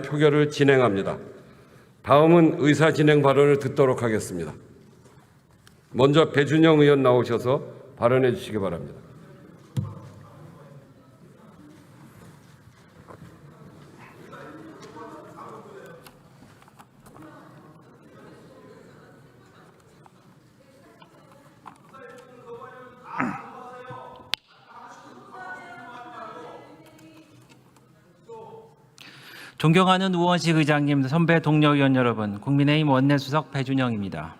표결을 진행합니다. 다음은 의사진행 발언을 듣도록 하겠습니다. 먼저 배준영 의원 나오셔서 발언해 주시기 바랍니다. 존경하는 우원식 의장님, 선배 동료 의원 여러분, 국민의힘 원내수석 배준영입니다.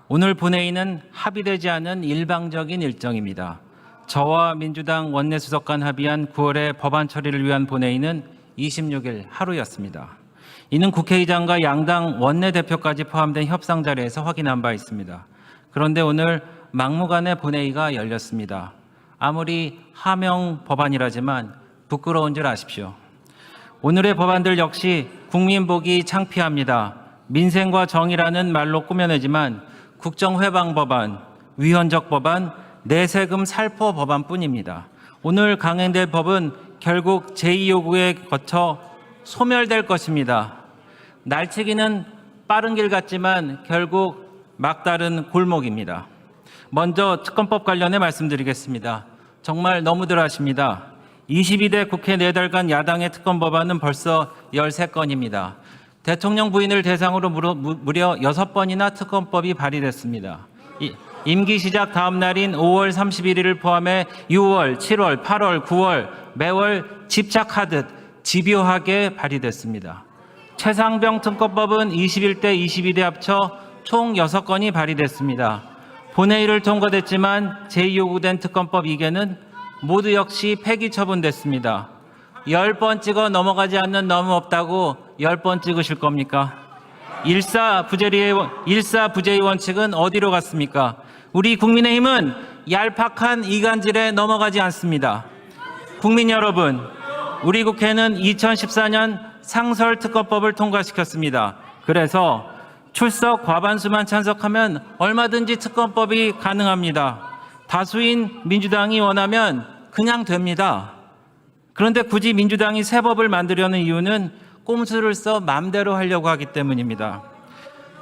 오늘 본회의는 합의되지 않은 일방적인 일정입니다. 저와 민주당 원내수석 간 합의한 9월의 법안 처리를 위한 본회의는 26일 하루였습니다. 이는 국회의장과 양당 원내대표까지 포함된 협상 자리에서 확인한 바 있습니다. 그런데 오늘 막무가내 본회의가 열렸습니다. 아무리 하명 법안이라지만 부끄러운 줄 아십시오. 오늘의 법안들 역시 국민 보기 창피합니다. 민생과 정의라는 말로 꾸며내지만 국정회방 법안, 위헌적 법안, 내세금 살포 법안뿐입니다. 오늘 강행될 법은 결국 제2요구에 거쳐 소멸될 것입니다. 날치기는 빠른 길 같지만 결국 막다른 골목입니다. 먼저 특검법 관련해 말씀드리겠습니다. 정말 너무들 하십니다. 22대 국회 4달간 야당의 특검 법안은 벌써 13건입니다. 대통령 부인을 대상으로 무려 6번이나 특검법이 발의됐습니다. 임기 시작 다음 날인 5월 31일을 포함해 6월, 7월, 8월, 9월 매월 집착하듯 집요하게 발의됐습니다. 최상병 특검법은 21대, 22대 합쳐 총 6건이 발의됐습니다. 본회의를 통과됐지만 제2요구된 특검법 2개는 모두 역시 폐기 처분됐습니다. 10번 찍어 넘어가지 않는 너무 없다고 10번 찍으실 겁니까? 일사 부재의 원칙은 어디로 갔습니까? 우리 국민의힘은 얄팍한 이간질에 넘어가지 않습니다. 국민 여러분, 우리 국회는 2014년 상설특검법을 통과시켰습니다. 그래서 출석 과반수만 찬성하면 얼마든지 특검법이 가능합니다. 다수인 민주당이 원하면 그냥 됩니다. 그런데 굳이 민주당이 새 법을 만들려는 이유는 꼼수를 써 맘대로 하려고 하기 때문입니다.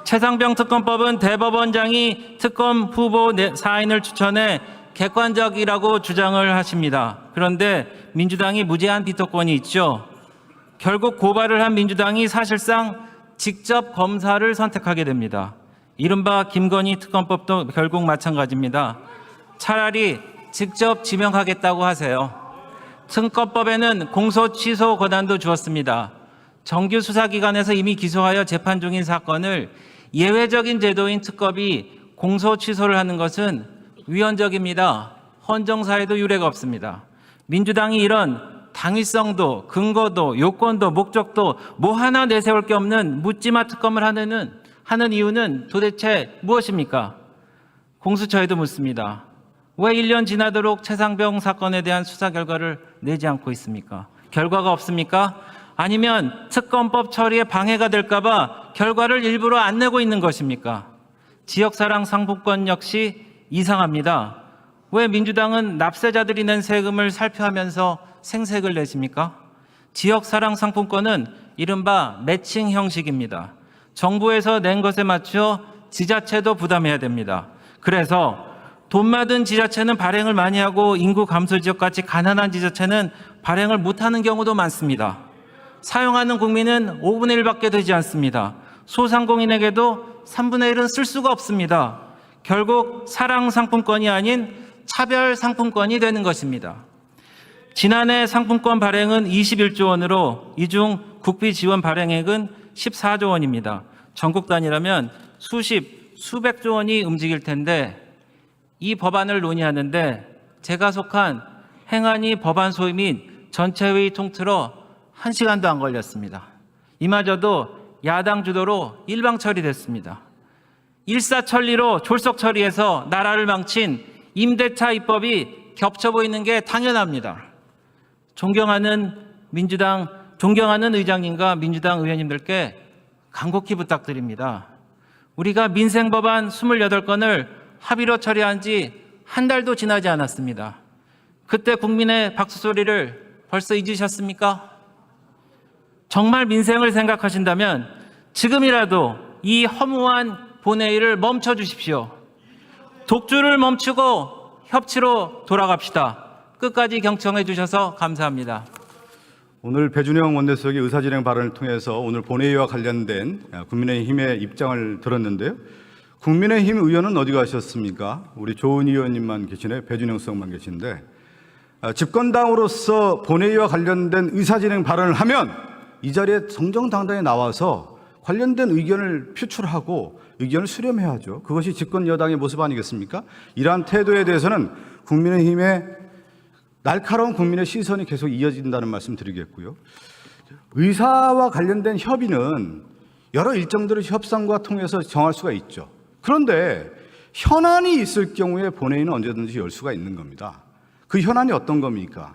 최상병 특검법은 대법원장이 특검 후보 사인을 추천해 객관적이라고 주장을 하십니다. 그런데 민주당이 무제한 비토권이 있죠. 결국 고발을 한 민주당이 사실상 직접 검사를 선택하게 됩니다. 이른바 김건희 특검법도 결국 마찬가지입니다. 차라리 직접 지명하겠다고 하세요. 특검법에는 공소 취소 권한도 주었습니다. 정규 수사기관에서 이미 기소하여 재판 중인 사건을 예외적인 제도인 특검이 공소 취소를 하는 것은 위헌적입니다. 헌정사에도 유례가 없습니다. 민주당이 이런 당위성도 근거도 요건도 목적도 뭐 하나 내세울 게 없는 묻지마 특검을 하는 이유는 도대체 무엇입니까? 공수처에도 묻습니다. 왜 1년 지나도록 최상병 사건에 대한 수사 결과를 내지 않고 있습니까? 결과가 없습니까? 아니면 특검법 처리에 방해가 될까 봐 결과를 일부러 안 내고 있는 것입니까? 지역사랑 상품권 역시 이상합니다. 왜 민주당은 납세자들이 낸 세금을 살펴하면서 생색을 내십니까? 지역사랑 상품권은 이른바 매칭 형식입니다. 정부에서 낸 것에 맞춰 지자체도 부담해야 됩니다. 그래서 돈 많은 지자체는 발행을 많이 하고 인구 감소 지역같이 가난한 지자체는 발행을 못하는 경우도 많습니다. 사용하는 국민은 5분의 1밖에 되지 않습니다. 소상공인에게도 3분의 1은 쓸 수가 없습니다. 결국 사랑 상품권이 아닌 차별 상품권이 되는 것입니다. 지난해 상품권 발행은 21조 원으로 이 중 국비 지원 발행액은 14조 원입니다. 전국 단위라면 수백조 원이 움직일 텐데 이 법안을 논의하는데 제가 속한 행안위 법안 소위 및 전체회의 통틀어 1시간도 안 걸렸습니다. 이마저도 야당 주도로 일방 처리됐습니다. 일사천리로 졸속 처리해서 나라를 망친 임대차 입법이 겹쳐 보이는 게 당연합니다. 존경하는 의장님과 민주당 의원님들께 간곡히 부탁드립니다. 우리가 민생법안 28건을 합의로 처리한 지 한 달도 지나지 않았습니다. 그때 국민의 박수 소리를 벌써 잊으셨습니까? 정말 민생을 생각하신다면 지금이라도 이 허무한 본회의를 멈춰 주십시오. 독주를 멈추고 협치로 돌아갑시다. 끝까지 경청해 주셔서 감사합니다. 오늘 배준영 원내수석의 의사진행 발언을 통해서 오늘 본회의와 관련된 국민의힘의 입장을 들었는데요. 국민의힘 의원은 어디 가셨습니까? 우리 조은 의원님만 계시네, 배준영 수석만 계신데, 집권당으로서 본회의와 관련된 의사진행 발언을 하면 이 자리에 정정당당히 나와서 관련된 의견을 표출하고 의견을 수렴해야죠. 그것이 집권 여당의 모습 아니겠습니까? 이러한 태도에 대해서는 국민의힘의 날카로운 국민의 시선이 계속 이어진다는 말씀 드리겠고요. 의사와 관련된 협의는 여러 일정들을 협상과 통해서 정할 수가 있죠. 그런데 현안이 있을 경우에 본회의는 언제든지 열 수가 있는 겁니다. 그 현안이 어떤 겁니까?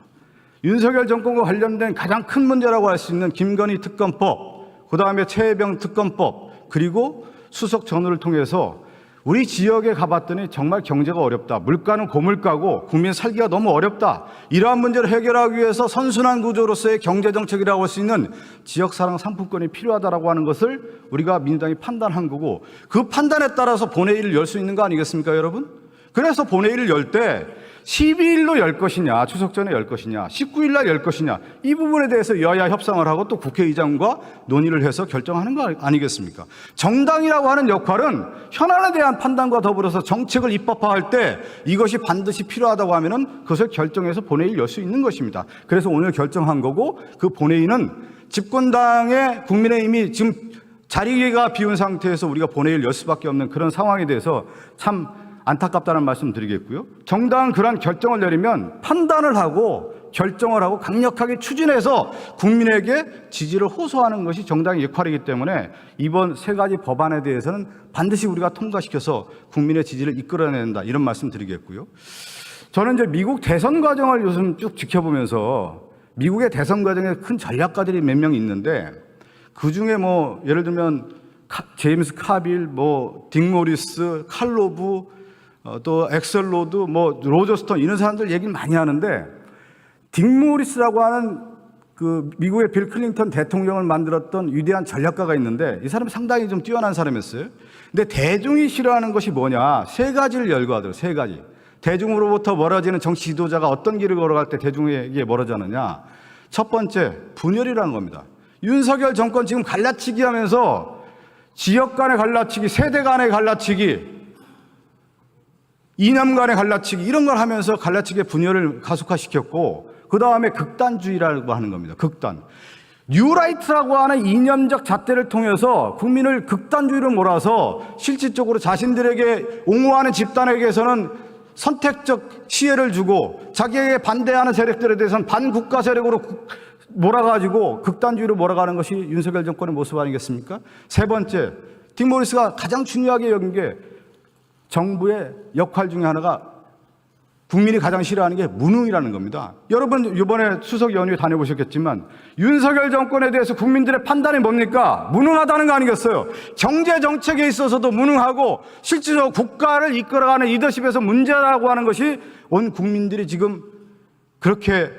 윤석열 정권과 관련된 가장 큰 문제라고 할 수 있는 김건희 특검법, 그다음에 최혜병 특검법, 그리고 수석 전후를 통해서 우리 지역에 가봤더니 정말 경제가 어렵다. 물가는 고물가고 국민 살기가 너무 어렵다. 이러한 문제를 해결하기 위해서 선순환 구조로서의 경제정책이라고 할 수 있는 지역사랑 상품권이 필요하다라고 하는 것을 우리가 민주당이 판단한 거고, 그 판단에 따라서 본회의를 열 수 있는 거 아니겠습니까, 여러분? 그래서 본회의를 열 때 12일로 열 것이냐, 추석 전에 열 것이냐, 19일 날 열 것이냐, 이 부분에 대해서 여야 협상을 하고 또 국회의장과 논의를 해서 결정하는 거 아니겠습니까? 정당이라고 하는 역할은 현안에 대한 판단과 더불어서 정책을 입법화할 때 이것이 반드시 필요하다고 하면은 그것을 결정해서 본회의를 열 수 있는 것입니다. 그래서 오늘 결정한 거고, 그 본회의는 집권당의 국민의힘이 지금 자리가 비운 상태에서 우리가 본회의를 열 수밖에 없는 그런 상황에 대해서 참 안타깝다는 말씀 드리겠고요. 정당은 그러한 결정을 내리면 판단을 하고 결정을 하고 강력하게 추진해서 국민에게 지지를 호소하는 것이 정당의 역할이기 때문에 이번 세 가지 법안에 대해서는 반드시 우리가 통과시켜서 국민의 지지를 이끌어내야 된다, 이런 말씀 드리겠고요. 저는 이제 미국 대선 과정을 요즘 쭉 지켜보면서 미국의 대선 과정에 큰 전략가들이 몇 명 있는데, 그 중에 뭐 예를 들면 제임스 카빌, 뭐 딕 모리스, 칼 로브, 또 엑셀로드, 뭐 로저스턴, 이런 사람들 얘기를 많이 하는데, 딕 모리스라고 하는 그 미국의 빌 클린턴 대통령을 만들었던 위대한 전략가가 있는데, 이 사람이 상당히 좀 뛰어난 사람이었어요. 근데 대중이 싫어하는 것이 뭐냐? 세 가지를 열거하더라고요. 세 가지. 대중으로부터 멀어지는 정치 지도자가 어떤 길을 걸어갈 때 대중에게 멀어지느냐? 첫 번째, 분열이라는 겁니다. 윤석열 정권 지금 갈라치기 하면서 지역 간의 갈라치기, 세대 간의 갈라치기, 이념 간의 갈라치기, 이런 걸 하면서 갈라치기의 분열을 가속화시켰고, 그 다음에 극단주의라고 하는 겁니다. 극단. 뉴라이트라고 하는 이념적 잣대를 통해서 국민을 극단주의로 몰아서 실질적으로 자신들에게 옹호하는 집단에게서는 선택적 시혜를 주고, 자기에게 반대하는 세력들에 대해서는 반국가 세력으로 몰아가지고 극단주의로 몰아가는 것이 윤석열 정권의 모습 아니겠습니까? 세 번째, 딕 모리스가 가장 중요하게 여긴 게, 정부의 역할 중에 하나가 국민이 가장 싫어하는 게 무능이라는 겁니다. 여러분 이번에 추석 연휴에 다녀보셨겠지만 윤석열 정권에 대해서 국민들의 판단이 뭡니까? 무능하다는 거 아니겠어요? 경제 정책에 있어서도 무능하고 실질적으로 국가를 이끌어가는 리더십에서 문제라고 하는 것이 온 국민들이 지금 그렇게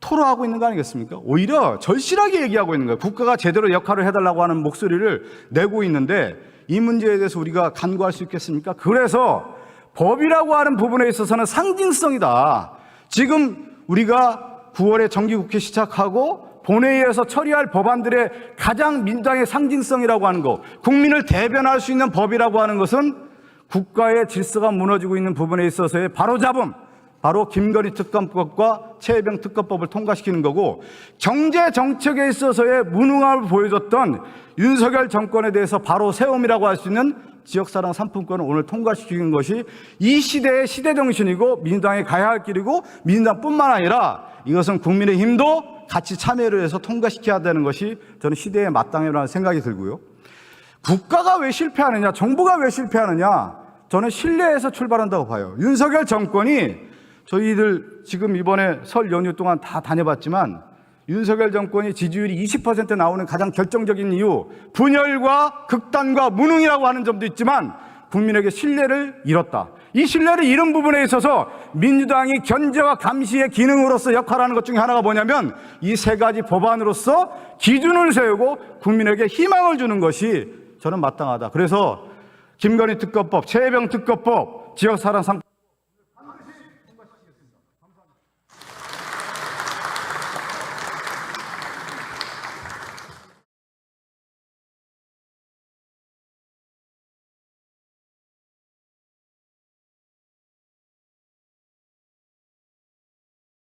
토로하고 있는 거 아니겠습니까? 오히려 절실하게 얘기하고 있는 거예요. 국가가 제대로 역할을 해달라고 하는 목소리를 내고 있는데, 이 문제에 대해서 우리가 간과할 수 있겠습니까? 그래서 법이라고 하는 부분에 있어서는 상징성이다. 지금 우리가 9월에 정기국회 시작하고 본회의에서 처리할 법안들의 가장 민주당의 상징성이라고 하는 것, 국민을 대변할 수 있는 법이라고 하는 것은 국가의 질서가 무너지고 있는 부분에 있어서의 바로잡음, 바로 김건희 특검법과 최혜병 특검법을 통과시키는 거고, 경제 정책에 있어서의 무능함을 보여줬던 윤석열 정권에 대해서 바로 세움이라고 할 수 있는 지역사랑 상품권을 오늘 통과시키는 것이 이 시대의 시대정신이고 민주당이 가야 할 길이고, 민주당뿐만 아니라 이것은 국민의힘도 같이 참여를 해서 통과시켜야 되는 것이 저는 시대에 마땅하다는 생각이 들고요. 국가가 왜 실패하느냐, 정부가 왜 실패하느냐, 저는 신뢰에서 출발한다고 봐요. 윤석열 정권이, 저희들 지금 이번에 설 연휴 동안 다 다녀봤지만 윤석열 정권이 지지율이 20% 나오는 가장 결정적인 이유, 분열과 극단과 무능이라고 하는 점도 있지만 국민에게 신뢰를 잃었다. 이 신뢰를 잃은 부분에 있어서 민주당이 견제와 감시의 기능으로서 역할하는 것 중에 하나가 뭐냐면 이 세 가지 법안으로서 기준을 세우고 국민에게 희망을 주는 것이 저는 마땅하다. 그래서 김건희 특검법, 최혜병 특검법, 지역사랑 상